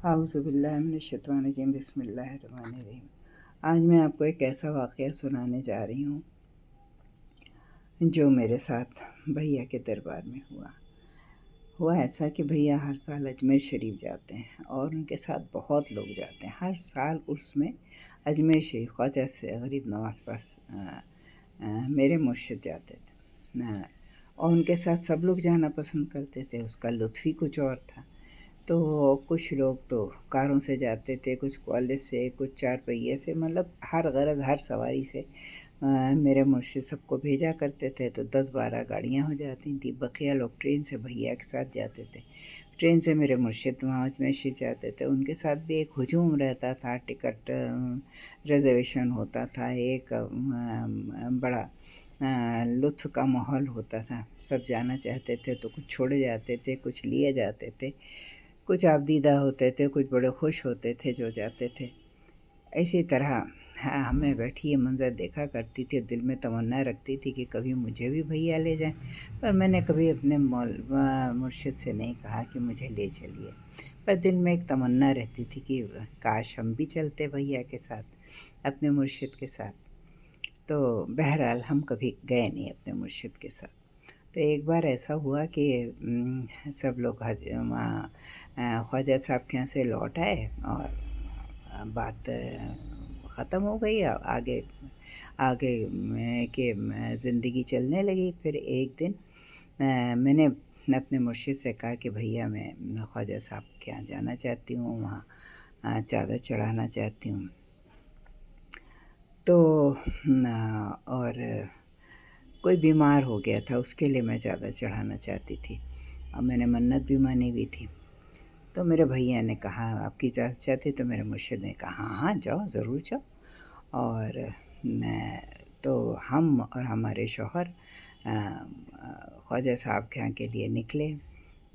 आऊज़ुबिल्लाहिमिनश्शैतानिर्रजीम बिस्मिल्लाहिर्रहमानिर्रहीम। आज मैं आपको एक ऐसा वाक़या सुनाने जा रही हूँ जो मेरे साथ भैया के दरबार में हुआ ऐसा कि भैया हर साल अजमेर शरीफ जाते हैं और उनके साथ बहुत लोग जाते हैं। हर साल उसमें अजमेर शरीफ ख्वाजा से गरीब नवाज़ पास मेरे मुर्शिद जाते थे और उनके साथ सब लोग जाना पसंद करते थे। उसका लुत्फ़ ही कुछ और था। तो कुछ लोग तो कारों से जाते थे, कुछ कॉलेज से, कुछ चार पहिए से, मतलब हर गरज़ हर सवारी से मेरे मुर्शिद सबको भेजा करते थे। तो 10-12 गाड़ियाँ हो जाती थी। बकिया लोग ट्रेन से भैया के साथ जाते थे। ट्रेन से मेरे मुर्शिद वहाँ अजमेर शरीफ जाते थे। उनके साथ भी एक हुजूम रहता था, टिकट रिज़र्वेशन होता था, एक बड़ा लुत्फ़ का माहौल होता था। सब जाना चाहते थे तो कुछ छोड़े जाते थे, कुछ लिए जाते थे, कुछ आबदीदा होते थे, कुछ बड़े खुश होते थे जो जाते थे। इसी तरह हाँ, मैं बैठी ये मंज़र देखा करती थी, दिल में तमन्ना रखती थी कि कभी मुझे भी भैया ले जाएं, पर मैंने कभी अपने मुर्शिद से नहीं कहा कि मुझे ले चलिए। पर दिल में एक तमन्ना रहती थी कि काश हम भी चलते भैया के साथ, अपने मुर्शिद के साथ। तो बहरहाल हम कभी गए नहीं अपने मुर्शिद के साथ। तो एक बार ऐसा हुआ कि सब लोग वहाँ ख्वाजा साहब के यहाँ से लौट आए और बात ख़त्म हो गई। आगे आगे के ज़िंदगी चलने लगी। फिर एक दिन मैंने अपने मुर्शिद से कहा कि भैया मैं ख्वाजा साहब के यहाँ जाना चाहती हूँ, वहाँ चादर चढ़ाना चाहती हूँ। तो और कोई बीमार हो गया था, उसके लिए मैं चादर चढ़ाना चाहती थी और मैंने मन्नत भी मानी हुई थी। तो मेरे भैया ने कहा आपकी इजाज़त चाहती? तो मेरे मुर्शिद ने कहा हाँ हाँ जाओ, ज़रूर जाओ। और तो हम और हमारे शौहर ख्वाजा साहब के यहाँ के लिए निकले।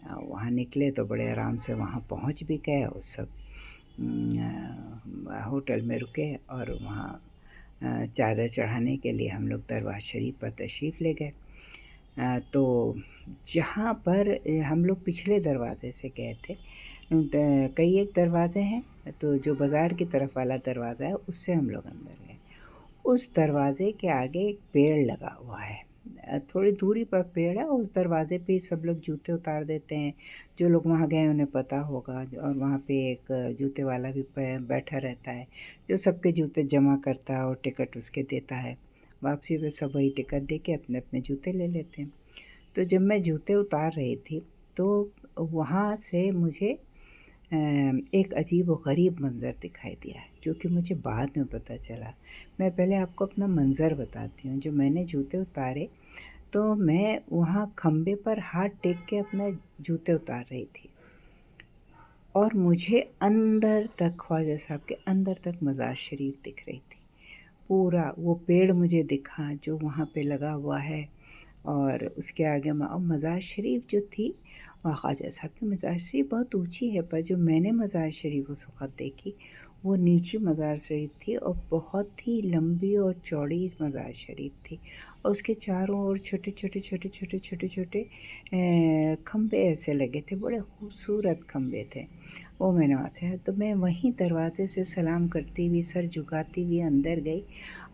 वहाँ निकले तो बड़े आराम से वहाँ पहुँच भी गए। उस सब होटल में रुके और वहाँ चादर चढ़ाने के लिए हम लोग दरबार शरीफ पर तशरीफ़ ले गए। तो जहाँ पर हम लोग पिछले दरवाज़े से गए थे, कई एक दरवाज़े हैं, तो जो बाज़ार की तरफ वाला दरवाज़ा है उससे हम लोग अंदर गए। उस दरवाज़े के आगे एक पेड़ लगा हुआ है, थोड़ी दूरी पर पेड़ है। उस दरवाज़े पे सब लोग जूते उतार देते हैं। जो लोग वहाँ गए उन्हें पता होगा। और वहाँ पे एक जूते वाला भी बैठा रहता है जो सबके जूते जमा करता है और टिकट उसके देता है। वापसी पे सब वही टिकट दे के अपने अपने जूते ले लेते हैं। तो जब मैं जूते उतार रही थी तो वहाँ से मुझे एक अजीब व ग़रीब मंज़र दिखाई दिया, जो कि मुझे बाद में पता चला। मैं पहले आपको अपना मंज़र बताती हूँ। जो मैंने जूते उतारे तो मैं वहाँ खंबे पर हाथ टेक के अपने जूते उतार रही थी और मुझे अंदर तक ख्वाजा साहब के अंदर तक मज़ार शरीफ दिख रही थी। पूरा वो पेड़ मुझे दिखा जो वहाँ पे लगा हुआ है और उसके आगे मज़ार शरीफ जो थी, वहाँ ख्वाजा साहब की मज़ार शरीफ बहुत ऊँची है, पर जो मैंने मज़ार शरीफ उस वक़्त देखी वो नीची मज़ार शरीफ थी और बहुत ही लंबी और चौड़ी मज़ार शरीफ थी। और उसके चारों ओर छोटे-छोटे खंभे ऐसे लगे थे, बड़े खूबसूरत खंभे थे। वो मैंने वहाँ से तो मैं वहीं दरवाज़े से सलाम करती हुई, सर झुकाती हुई अंदर गई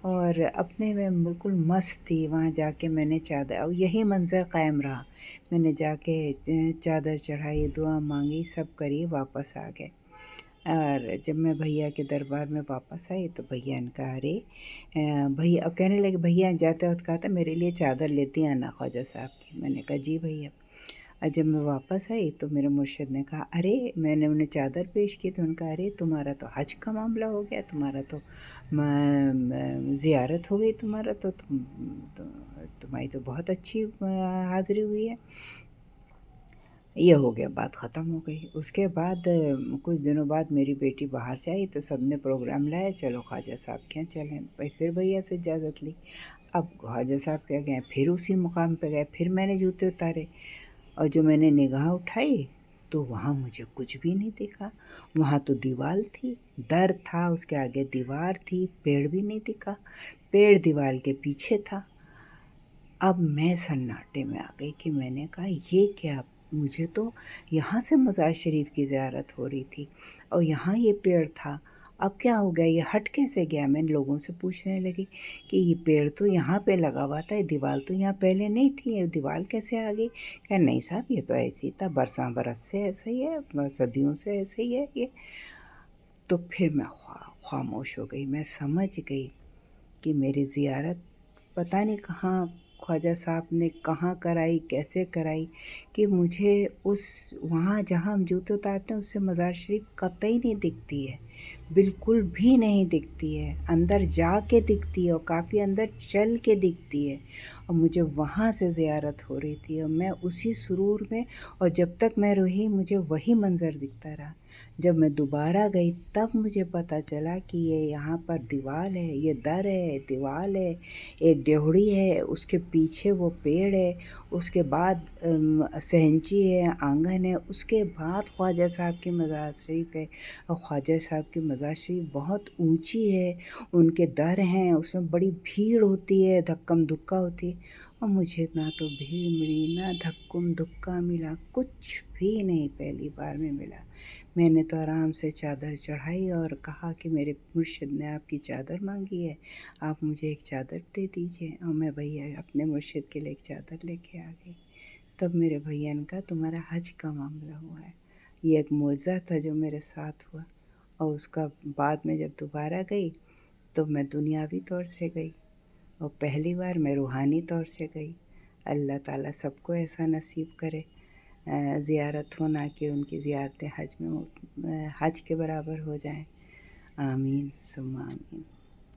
और अपने में बिल्कुल मस्त थी। वहाँ जाके मैंने चादर, और यही मंज़र कायम रहा। मैंने जाके चादर चढ़ाई, दुआ मांगी, सब करी, वापस आ गए। और जब मैं भैया के दरबार में वापस आई तो भैया ने कहा अरे भैया, अब कहने लगे भैया जाते वक्त कहा था मेरे लिए चादर लेती आना ख्वाजा साहब की। मैंने कहा जी भैया। और जब मैं वापस आई तो मेरे मुर्शिद ने कहा अरे, मैंने उन्हें चादर पेश की तो उन्होंने कहा अरे तुम्हारा तो हज का मामला हो गया, तुम्हारा तो ज़ियारत हो गई, तुम्हारा तो तुम्हारी तो बहुत अच्छी हाज़िरी हुई है। ये हो गया, बात ख़त्म हो गई। उसके बाद कुछ दिनों बाद मेरी बेटी बाहर से आई तो सब ने प्रोग्राम लाया, चलो ख्वाजा साहब के यहाँ चलें। भाई फिर भैया से इजाज़त ली। अब ख्वाजा साहब के गए, फिर उसी मुकाम पे गए, फिर मैंने जूते उतारे और जो मैंने निगाह उठाई तो वहाँ मुझे कुछ भी नहीं दिखा। वहाँ तो दीवार थी, दर था, उसके आगे दीवार थी, पेड़ भी नहीं दिखा, पेड़ दीवार के पीछे था। अब मैं सन्नाटे में आ गई कि मैंने कहा ये क्या मुझे तो यहाँ से मज़ार शरीफ की ज़ियारत हो रही थी और यहाँ ये पेड़ था, अब क्या हो गया, ये हट कैसे गया? मैं लोगों से पूछने लगी कि ये पेड़ तो यहाँ पे लगा हुआ था, ये दीवार तो यहाँ पहले नहीं थी, ये दीवार कैसे आ गई? कहा नहीं साहब, ये तो ऐसे ही था, बरसा बरस से ऐसे ही है, सदियों से ऐसे ही है ये। तो फिर मैं खामोश हो गई। मैं समझ गई कि मेरी ज़ियारत पता नहीं कहाँ ख्वाजा साहब ने कहाँ कराई, कैसे कराई, कि मुझे उस वहाँ जहाँ हम जूते उतारते हैं उससे मज़ार शरीफ कतई नहीं दिखती है, बिल्कुल भी नहीं दिखती है। अंदर जा के दिखती है और काफ़ी अंदर चल के दिखती है, और मुझे वहाँ से ज़ियारत हो रही थी और मैं उसी सुरूर में, और जब तक मैं रही मुझे वही मंज़र दिखता रहा। जब मैं दोबारा गई तब मुझे पता चला कि ये यहाँ पर दीवार है, ये दर है, दीवार है, एक डेवढ़ी है, उसके पीछे वो पेड़ है, उसके बाद सहनची है, आंगन है, उसके बाद ख्वाजा साहब की मज़ार शरीफ है। और ख्वाजा साहब की मज़ार शरीफ बहुत ऊंची है, उनके दर हैं, उसमें बड़ी भीड़ होती है, धक्कम धुक्का होती है। और मुझे ना तो भीड़ मिली, ना धक्कम धुक्का मिला, कुछ भी नहीं पहली बार में मिला। मैंने तो आराम से चादर चढ़ाई और कहा कि मेरे मुर्शिद ने आपकी चादर मांगी है, आप मुझे एक चादर दे दीजिए। और मैं भैया अपने मुर्शिद के लिए एक चादर लेके आ गई। तब मेरे भैया ने कहा तुम्हारा हज का मामला हुआ है। ये एक मौज़ा था जो मेरे साथ हुआ। और उसका बाद में जब दोबारा गई तो मैं दुनियावी तौर से गई, और पहली बार मैं रूहानी तौर से गई। अल्लाह ताला सबको ऐसा नसीब करे ज़ियारत हो, ना कि उनकी ज़ियारतें हज में हज के बराबर हो जाएं। आमीन सुम्मा आमीन।